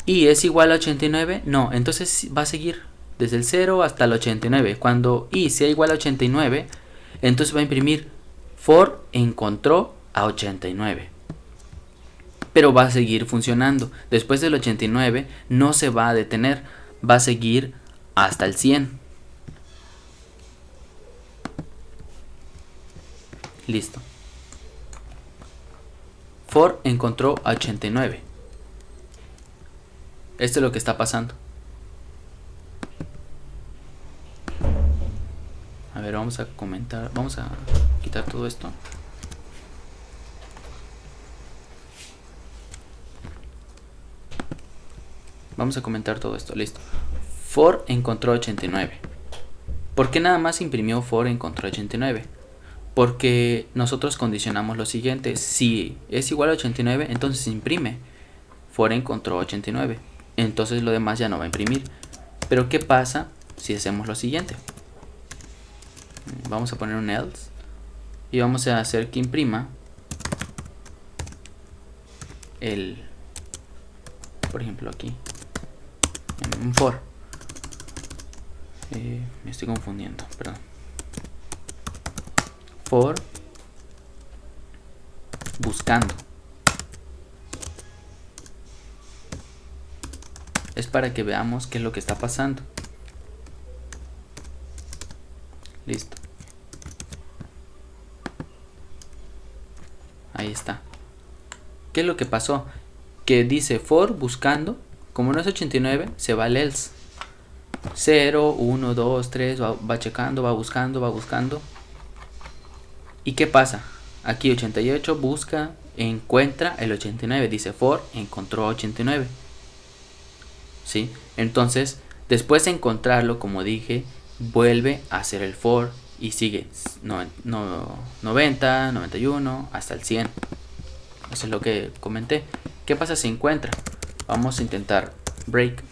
¿y es igual a 89? No, entonces va a seguir desde el 0 hasta el 89. Cuando y sea igual a 89, entonces va a imprimir for encontró a 89. Pero va a seguir funcionando. Después del 89 no se va a detener, va a seguir hasta el 100. Listo. For encontró a 89. Esto es lo que está pasando. A ver, vamos a comentar. Vamos a quitar todo esto. Vamos a comentar todo esto. Listo. For encontró 89. ¿Por qué nada más imprimió for encontró 89? Porque nosotros condicionamos lo siguiente. Si es igual a 89, entonces imprime for encontró 89. Entonces lo demás ya no va a imprimir. Pero ¿qué pasa si hacemos lo siguiente? Vamos a poner un else y vamos a hacer que imprima el, por ejemplo aquí, un for. Me estoy confundiendo, perdón. For buscando. Es para que veamos qué es lo que está pasando. Listo. Ahí está. ¿Qué es lo que pasó? Que dice for buscando. Como no es 89, se va el else. 0, 1, 2, 3, va checando, va buscando. ¿Y qué pasa? Aquí 88 busca, encuentra el 89. Dice for, encontró 89. ¿Sí? Entonces, después de encontrarlo, como dije, vuelve a hacer el for y sigue 90, 91, hasta el 100. Eso es lo que comenté. ¿Qué pasa si encuentra? Vamos a intentar break.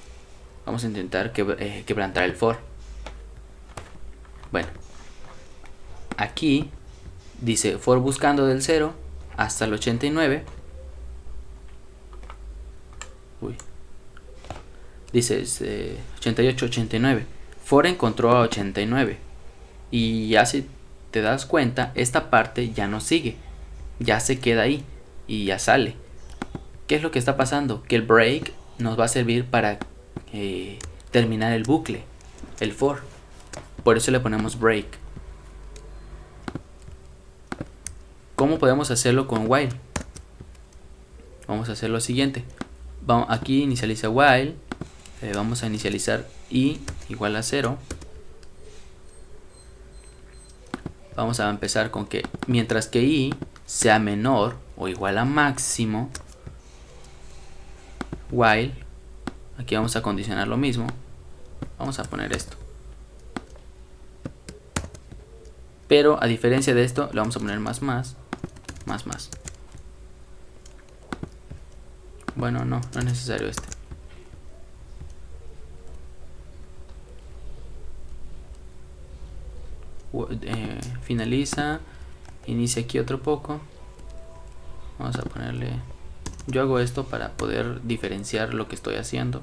Vamos a intentar quebrantar el for. Bueno, aquí dice for buscando del 0 hasta el 89. Uy. Dice 88, 89. For encontró a 89. Y ya si te das cuenta, esta parte ya no sigue. Ya se queda ahí y ya sale. ¿Qué es lo que está pasando? Que el break nos va a servir para terminar el bucle, el for. Por eso le ponemos break. ¿Cómo podemos hacerlo con while? Vamos a hacer lo siguiente. Vamos, aquí inicializa while. Vamos a inicializar i igual a 0. Vamos a empezar con que mientras que i sea menor o igual a máximo, while, aquí vamos a condicionar lo mismo. Vamos a poner esto. Pero a diferencia de esto, le vamos a poner más. Bueno, no es necesario este. Finaliza, inicia aquí otro poco. Vamos a ponerle, yo hago esto para poder diferenciar lo que estoy haciendo.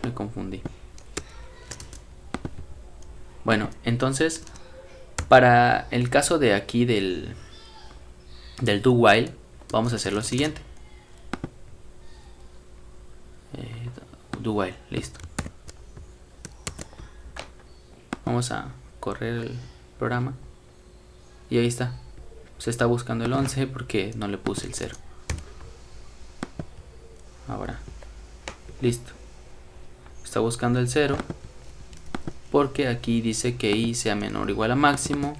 Me confundí. Bueno, entonces para el caso de aquí del do while, vamos a hacer lo siguiente. Do while, listo. Vamos a correr el programa y ahí está. Se está buscando el 11 porque no le puse el 0. Ahora, listo. Está buscando el 0 porque aquí dice que i sea menor o igual a máximo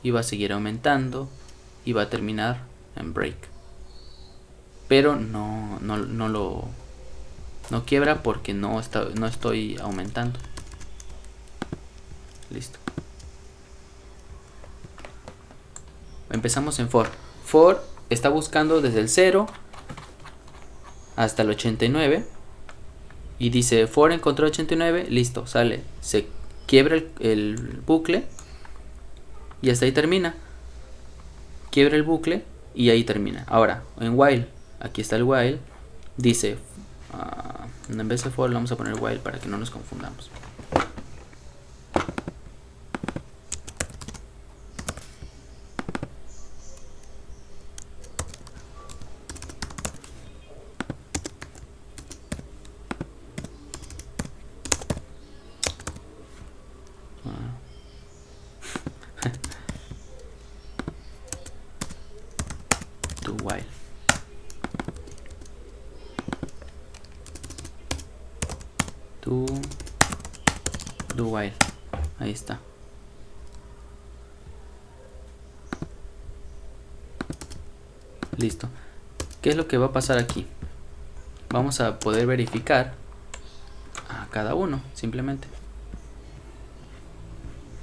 y va a seguir aumentando y va a terminar en break. Pero no quiebra porque no estoy aumentando. Listo. Empezamos en for. For está buscando desde el 0 hasta el 89 y dice for encontró 89, listo, sale, se quiebra el bucle y hasta ahí termina. Quiebra el bucle y ahí termina. Ahora, en while, aquí está el while, dice, en vez de for vamos a poner while para que no nos confundamos. Do while. Do while. Ahí está. Listo. ¿Qué es lo que va a pasar aquí? Vamos a poder verificar a cada uno, simplemente.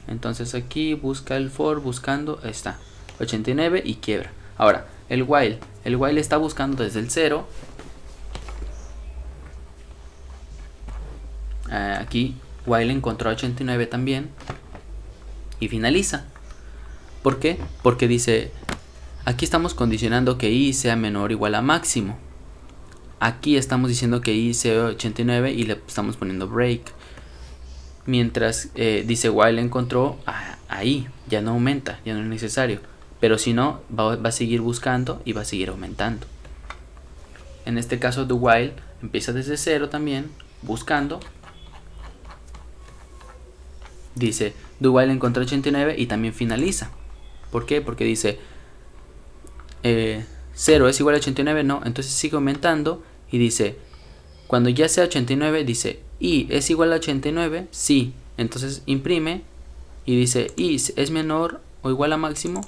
Entonces aquí busca el for, buscando, ahí está, 89 y quiebra. Ahora, el while está buscando desde el 0. Aquí while encontró 89 también y finaliza. ¿Por qué? Porque dice, aquí estamos condicionando que i sea menor o igual a máximo. aquí estamos diciendo que i sea 89 y le estamos poniendo break. Mientras dice while encontró, ahí ya no aumenta, ya no es necesario. Pero si no, va a seguir buscando y va a seguir aumentando. En este caso do while empieza desde 0 también, buscando. Dice do while encontró 89 y también finaliza. ¿Por qué? Porque dice 0 es igual a 89, no, entonces sigue aumentando y dice, cuando ya sea 89, dice i es igual a 89, sí, entonces imprime y dice i es menor o igual a máximo.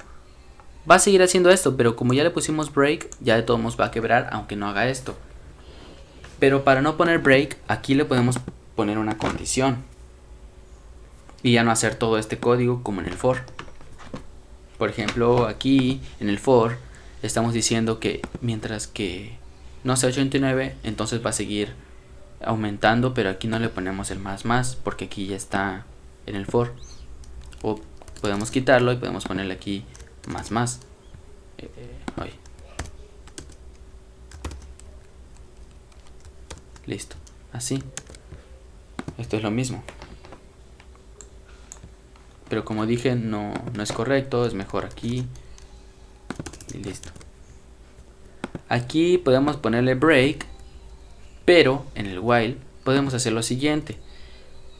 Va a seguir haciendo esto, pero como ya le pusimos break, ya de todos modos va a quebrar aunque no haga esto. Pero para no poner break, aquí le podemos poner una condición y ya no hacer todo este código como en el for. Por ejemplo, aquí en el for estamos diciendo que mientras que no sea 89, entonces va a seguir aumentando, pero aquí no le ponemos el más porque aquí ya está en el for. O podemos quitarlo y podemos ponerle aquí más. Listo, así. Esto es lo mismo. Pero como dije, no es correcto, es mejor aquí. Y listo. Aquí podemos ponerle break, pero en el while podemos hacer lo siguiente.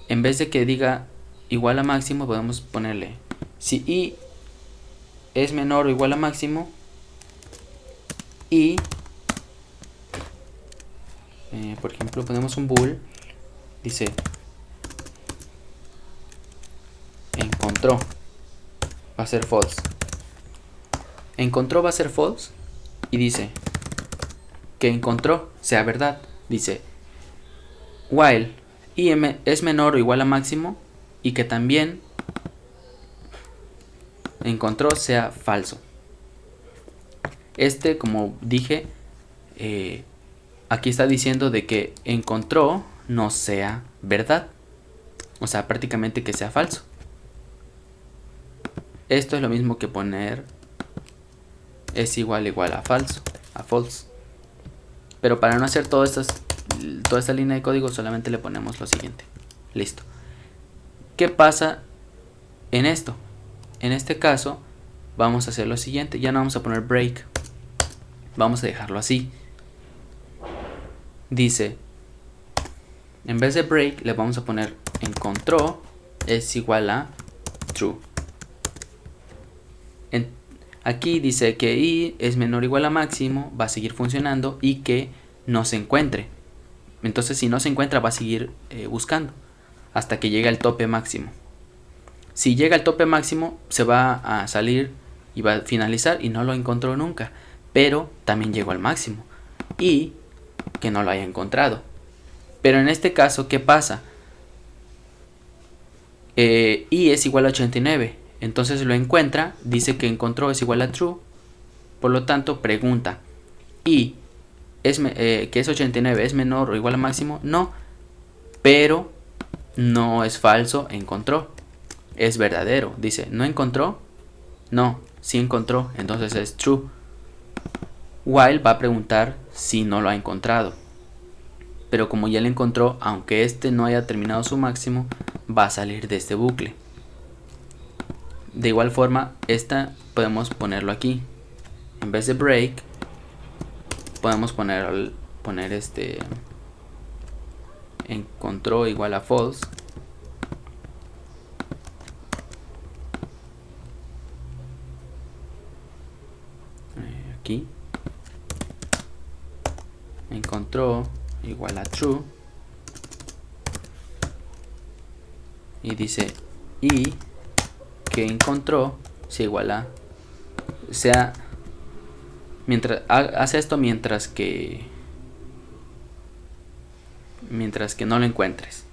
En vez de que diga igual a máximo, podemos ponerle si i es menor o igual a máximo y por ejemplo ponemos un bool, dice encontró, va a ser false. Encontró va a ser false y dice que encontró sea verdad. Dice while i es menor o igual a máximo y que también encontró sea falso. Como dije, aquí está diciendo de que encontró no sea verdad, o sea, prácticamente que sea falso. Esto es lo mismo que poner es igual a falso, a false. Pero para no hacer toda esta línea de código, solamente le ponemos lo siguiente. Listo. ¿Qué pasa en esto? En este caso vamos a hacer lo siguiente. Ya no vamos a poner break, vamos a dejarlo así. Dice, en vez de break le vamos a poner encontró es igual a true. Aquí dice que i es menor o igual a máximo, va a seguir funcionando, y que no se encuentre. Entonces si no se encuentra va a seguir buscando hasta que llegue al tope máximo. Si llega al tope máximo se va a salir y va a finalizar y no lo encontró nunca, pero también llegó al máximo y que no lo haya encontrado. Pero en este caso, ¿qué pasa? I es igual a 89, entonces lo encuentra, dice que encontró es igual a true, por lo tanto pregunta, ¿y que es 89 es menor o igual a máximo? No, pero no es falso, encontró, es verdadero. Dice, ¿no encontró? No, sí encontró, entonces es true. While va a preguntar si no lo ha encontrado, pero como ya lo encontró, aunque este no haya terminado su máximo, va a salir de este bucle. De igual forma, esta podemos ponerlo aquí. En vez de break, podemos poner encontró igual a false. Aquí. Encontró igual a true. Y dice y que encontró sea igual a, mientras hace esto mientras que no lo encuentres.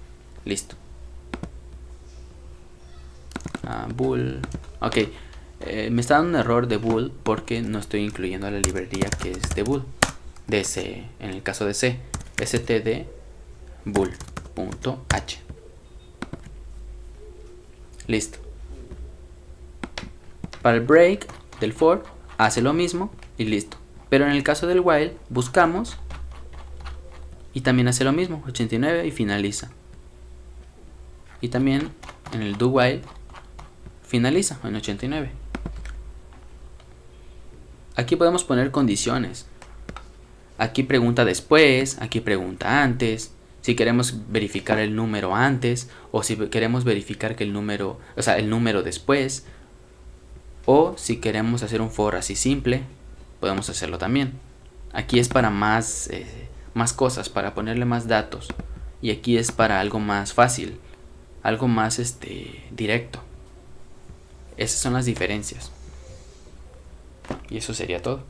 Listo. Bool. Ok, me está dando un error de bool porque no estoy incluyendo la librería que es de bool de C, en el caso de C, std bool.h. Listo. Para el break del for hace lo mismo y listo. Pero en el caso del while buscamos Y también hace lo mismo, 89 y finaliza. Y también en el do while finaliza en 89. Aquí podemos poner condiciones. Aquí pregunta después, aquí pregunta antes. Si queremos verificar el número antes, o si queremos verificar que el número después, o si queremos hacer un for así simple, podemos hacerlo también. Aquí es para más cosas, para ponerle más datos. Y aquí es para algo más fácil, algo más directo. Esas son las diferencias. Y eso sería todo.